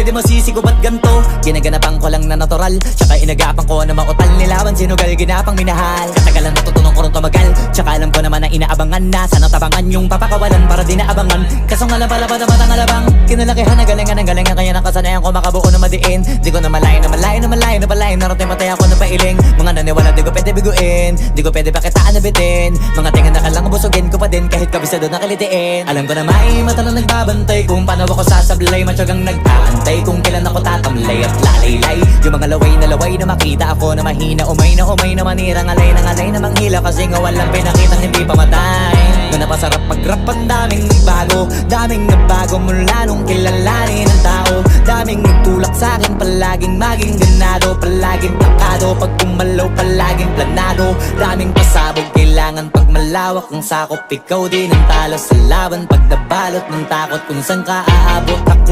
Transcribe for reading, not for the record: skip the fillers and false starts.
pwede masisigo ba't ganto? Ginaganapan ko lang na natural, tsaka inagapan ko na mautal. Nilawan sinugal, ginapang minahal. Katagalan natutunan ko rin tumagal, tsaka alam ko naman na inaabangan na. Sana tabangan yung papakawalan para di naabangan. Kaso nga lang pala batang alabang, kinalakihan na galingan kaya nakasanayan ko makabuo na madiin. Di ko na malayo na palain. Narating matay ako na pailing. Mga naniwala di ko pwede biguin, di ko pwede pakitaan na bitin. Mga tingan na kalang busugin ko pa din kahit kabisado na kalitiin. Alam ko na may mata na nagbabantay kung paano ako sasablay. Matyagang nag-aantay kung kailan ako tatamlay at lalaylay. Yung mga laway na makita ako na mahina. Umay na manirang alay na manghila. Kasi nga walang pinakitang hindi pamatay. Na napasarap mag-rap ang daming nagbago mula nung kilalanin ang tao. Daming nagtulak sa'kin, palaging maging ganado, palaging takado, pag kumalaw palaging planado. Daming pasabog, kailangan pag malawak ang sakop. Ikaw din ang talo sa laban, pag nabalot ng takot kung saan ka aabot. Ako